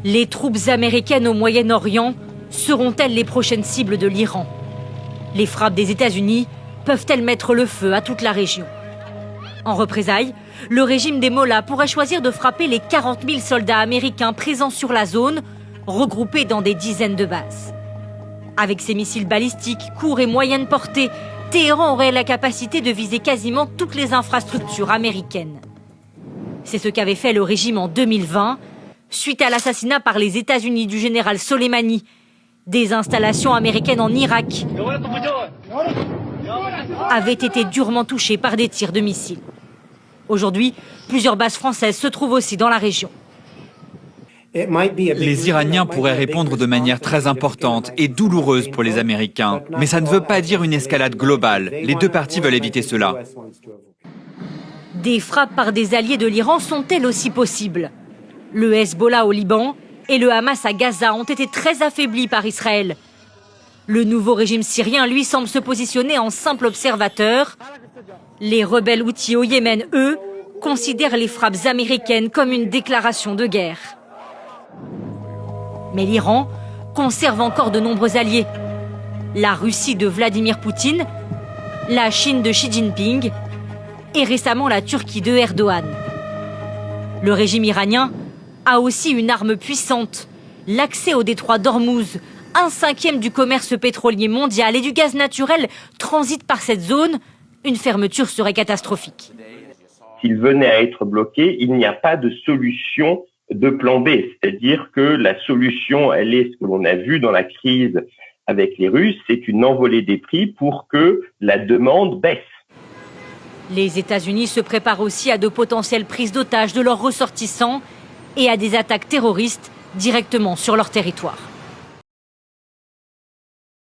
Les troupes américaines au Moyen-Orient seront-elles les prochaines cibles de l'Iran? Les frappes des États-Unis peuvent-elles mettre le feu à toute la région? En représailles, le régime des Mollahs pourrait choisir de frapper les 40 000 soldats américains présents sur la zone, regroupés dans des dizaines de bases. Avec ses missiles balistiques, courts et moyenne portée, Téhéran aurait la capacité de viser quasiment toutes les infrastructures américaines. C'est ce qu'avait fait le régime en 2020, suite à l'assassinat par les États-Unis du général Soleimani. Des installations américaines en Irak avaient été durement touchées par des tirs de missiles. Aujourd'hui, plusieurs bases françaises se trouvent aussi dans la région. Les Iraniens pourraient répondre de manière très importante et douloureuse pour les Américains. Mais ça ne veut pas dire une escalade globale. Les deux parties veulent éviter cela. Des frappes par des alliés de l'Iran sont-elles aussi possibles? Le Hezbollah au Liban et le Hamas à Gaza ont été très affaiblis par Israël. Le nouveau régime syrien, lui, semble se positionner en simple observateur. Les rebelles houthis au Yémen, eux, considèrent les frappes américaines comme une déclaration de guerre. Mais l'Iran conserve encore de nombreux alliés. La Russie de Vladimir Poutine, la Chine de Xi Jinping et récemment la Turquie de Erdogan. Le régime iranien a aussi une arme puissante, l'accès au détroit d'Ormuz. 1/5 du commerce pétrolier mondial et du gaz naturel transite par cette zone. Une fermeture serait catastrophique. S'il venait à être bloqué, il n'y a pas de solution de plan B. C'est-à-dire que la solution, elle est ce que l'on a vu dans la crise avec les Russes, c'est une envolée des prix pour que la demande baisse. Les États-Unis se préparent aussi à de potentielles prises d'otages de leurs ressortissants et à des attaques terroristes directement sur leur territoire.